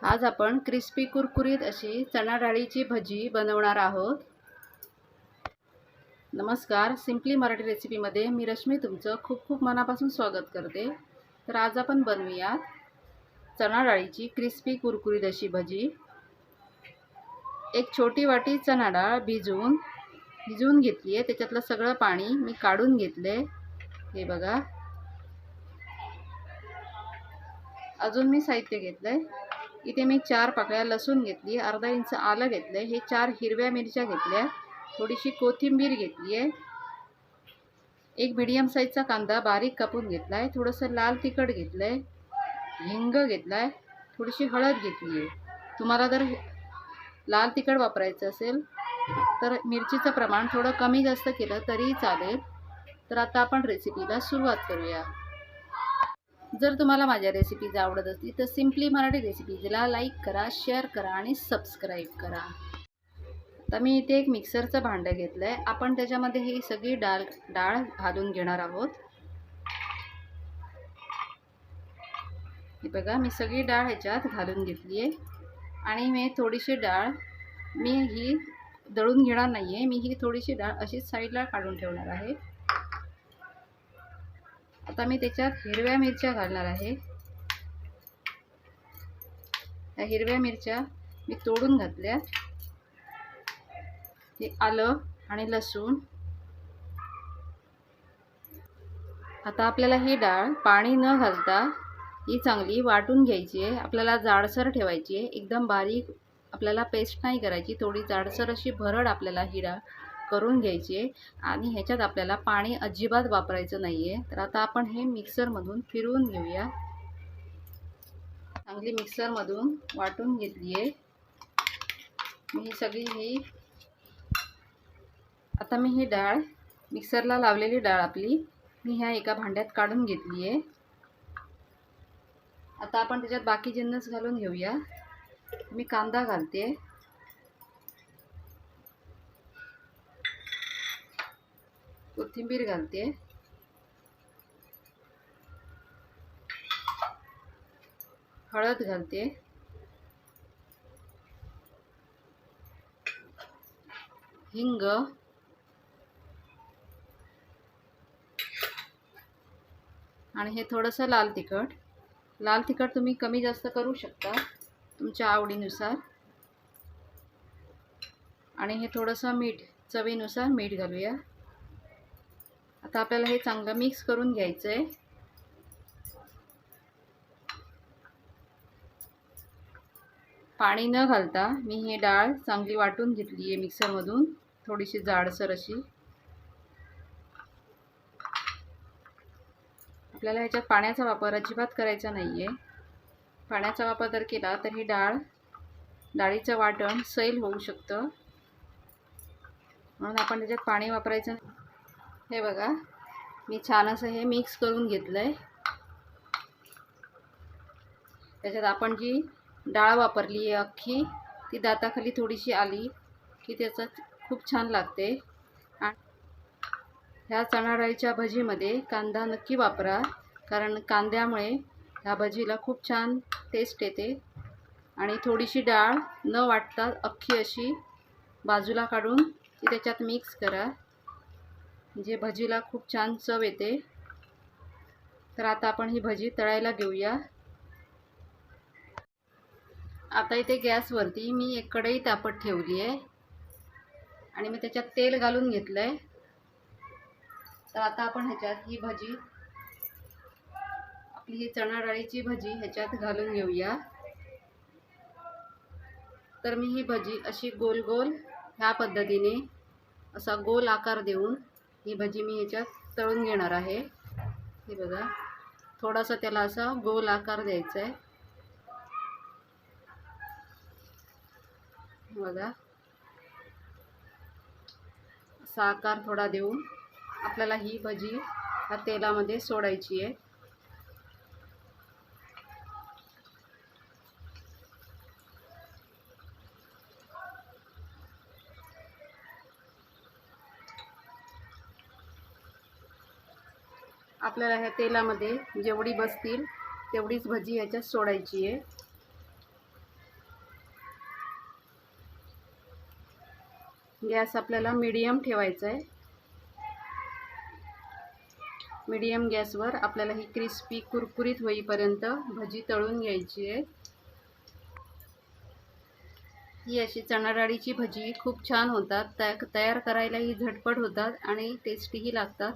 आज आपण क्रिस्पी कुरकुरीत अशी चणा डाळीची भजी बनवणार आहोत। नमस्कार, सिम्पली मराठी रेसिपीमध्ये मी रश्मी तुमचं खूप खूप मनापासून स्वागत करते। तर आज आपण बनवूया चणा डाळीची क्रिस्पी कुरकुरीत अशी भजी। एक छोटी वाटी चणा डाळ भिजवून घेतली आहे। त्याच्यातलं सगळं पाणी मी काढून घेतले। हे बघा, अजून मी साहित्य घेतलंय। इथे मी 4 पाकळ्या लसूण घेतली, अर्धा इंच आलं घेतलंय, हे 4 हिरव्या मिरच्या घेतल्या, थोडीशी कोथिंबीर घेतली आहे, एक मीडियम साईजचा कांदा बारीक कापून घेतलाय, थोडंसं लाल तिखट घेतलंय, हिंग घेतलाय, थोडीशी हळद घेतली आहे। तुम्हाला जर लाल तिखट वापरायचं असेल तर मिरचीचं प्रमाण थोडं कमी जास्त केलं तरी चालेल। तर आता आपण रेसिपीला सुरुवात करूया। जर तुम्हाला माझ्या रेसिपीज आवडत असतील तर सिम्पली मराठी रेसिपीजला लाईक करा, शेअर करा आणि सबस्क्राईब करा। आता मी इथे एक मिक्सरचं भांडं घेतलं आहे। आपण त्याच्यामध्ये ही सगळी डाळ घालून घेणार आहोत। हे बघा, मी सगळी डाळ ह्याच्यात घालून घेतली आहे आणि मी थोडीशी डाळ ही दळून घेणार नाही आहे। मी ही थोडीशी डाळ अशी साईडला काढून ठेवणार आहे। आता मी त्याच्यात हिरव्या मिरच्या घालणार आहे। या हिरव्या मिरच्या मी तोडून घातल्या। हे आलं आणि लसूण। आता आपल्याला ही डाळ पाणी न घालता ही चांगली वाटून घ्यायची आहे। आपल्याला जाडसर ठेवायची आहे, एकदम बारीक आपल्याला पेस्ट नाही करायची, थोडी जाडसर अशी भरड आपल्याला ही डाळ करून घ्यायची आहे आणि ह्याच्यात आपल्याला पाणी अजिबात वापरायचं नाही आहे। तर आता आपण हे मिक्सरमधून फिरवून घेऊया। चांगली मिक्सरमधून वाटून घेतली आहे मी सगळी आता मी ही डाळ मिक्सरला लावलेली डाळ आपली मी ह्या एका भांड्यात काढून घेतली आहे। आता आपण त्याच्यात बाकी जिन्नस घालून घेऊया। मी कांदा घालते, कोथिंबीर घालते, हळद घालते, हिंग, आणि हे थोडंसं लाल तिखट। लाल तिखट तुम्ही कमी जास्त करू शकता तुमच्या आवडीनुसार। आणि हे थोडंसं मीठ, चवीनुसार मीठ घालूया। आता आपल्याला हे चांगलं मिक्स करून घ्यायचं आहे। पाणी न घालता मी ही डाळ चांगली वाटून घेतली आहे मिक्सरमधून, थोडीशी जाडसर अशी। आपल्याला ह्याच्यात पाण्याचा वापर अजिबात करायचा नाही आहे। पाण्याचा वापर जर केला तर ही डाळीचं वाटण सैल होऊ शकतं, म्हणून आपण त्याच्यात पाणी वापरायचं नाही। हे बघा, मी छान असं हे मिक्स करून घेतलं आहे। त्याच्यात आपण जी डाळ वापरली आहे अख्खी, ती दाताखाली थोडीशी आली की त्याचं खूप छान लागते। आणि ह्या चणा डाळीच्या भजीमध्ये कांदा नक्की वापरा, कारण कांद्यामुळे ह्या भजीला खूप छान टेस्ट येते। आणि थोडीशी डाळ न वाटता अख्खी अशी बाजूला काढून ती त्याच्यात मिक्स करा, म्हणजे भजीला खूप छान चव येते। तर आता आपण ही भजी तळायला घेऊया। आता इथे गॅसवरती मी एक कढई तापत ठेवली आहे आणि मी त्याच्यात तेल घालून घेतलं आहे। तर आता आपण ह्याच्यात ही भजी, आपली ही चणा डाळीची भजी ह्याच्यात घालून घेऊया। तर मी ही भजी अशी गोल गोल ह्या पद्धतीने असा गोल आकार देऊन ही भजी मी ह्याच्यात तळून घेणार आहे। हे बघा, थोडासा त्याला असा गोल आकार द्यायचा आहे। बघा, असा आकार थोडा देऊन आपल्याला ही भजी ह्या तेलामध्ये सोडायची आहे। आपल्याला ह्या तेलामध्ये जेवढी बसतील तेवढीच भजी ह्याच्यात सोडायची आहे। गॅस आपल्याला मीडियम ठेवायचा आहे. मीडियम गॅसवर आपल्याला ही क्रिस्पी कुरकुरीत होईपर्यंत भजी तळून घ्यायची आहे. ही अशी चणा डाळीची भजी खूप छान होतात. तयार करायलाही झटपट होतात आणि टेस्टीही लागतात.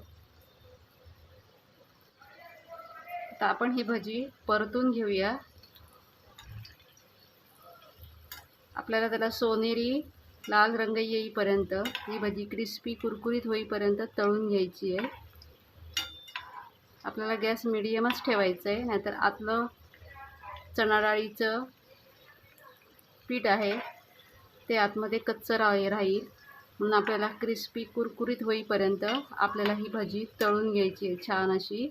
आता आपण ही भजी परतून घेऊया. आपल्याला त्याला सोनेरी लाल रंग येईपर्यंत ही भजी क्रिस्पी कुरकुरीत होईपर्यंत तळून घ्यायची आहे. आपल्याला गॅस मीडियमच ठेवायचा आहे, नाहीतर आतलं चणा डाळीचं पीठ आहे ते आतमध्ये कच्चं राहील. म्हणून आपल्याला क्रिस्पी कुरकुरीत होईपर्यंत आपल्याला ही भजी तळून घ्यायची आहे छान अशी.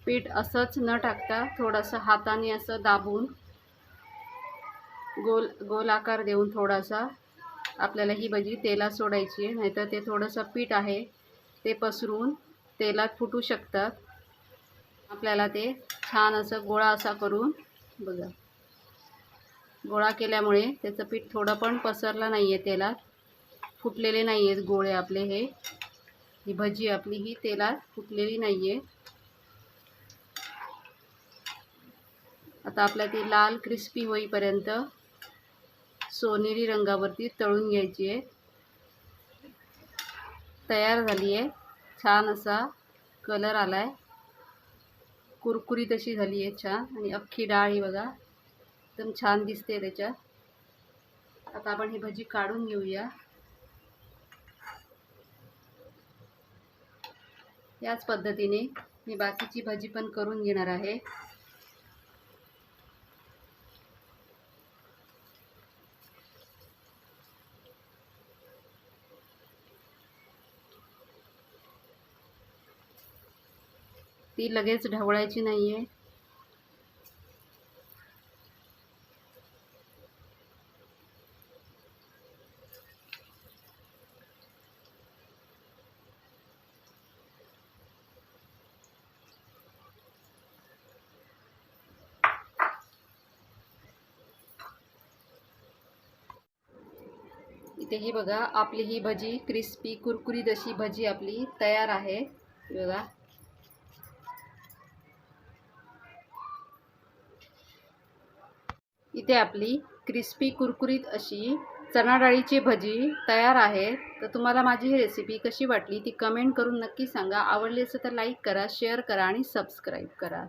पीठ असंच न टाकता थोडंसं हाताने असं दाबून गोल आकार देऊन थोडासा आपल्याला ही भजी तेलात सोडायची आहे, नाहीतर ते थोडंसं पीठ आहे ते पसरून तेलात फुटू शकतात. आपल्याला ते छान असं गोळा असा करून बघा, गोळा केल्यामुळे त्याचं पीठ थोडं पण पसरलं नाही आहे, तेलात फुटलेले नाही आहेत गोळे आपले. ही भजी आपली ही तेलात फुटलेली नाही आहे. आता आपल्या ती लाल क्रिस्पी होईपर्यंत सोनेरी रंगावरती तळून घ्यायची आहे. तयार झाली आहे. छान असा कलर आला आहे, कुरकुरीत अशी झाली आहे छान. आणि अख्खी डाळ ही बघा एकदम छान दिसते त्याच्यात. आता आपण ही भजी काढून घेऊया. याच पद्धतीने मी बाकीची भजी पण करून घेणार आहे. ती लगेच ढवळायची नाही आहे. इथे ही बघा आपली ही भजी क्रिस्पी कुरकुरीत अशी भजी आपली तयार आहे. बघा इथे आपली क्रिस्पी कुरकुरीत अशी चणा डाळीची भजी तयार आहे. तर तुम्हाला माझी ही रेसिपी कशी वाटली ती कमेंट करून नक्की सांगा. आवडली असेल तर लाईक करा, शेअर करा आणि सबस्क्राईब करा.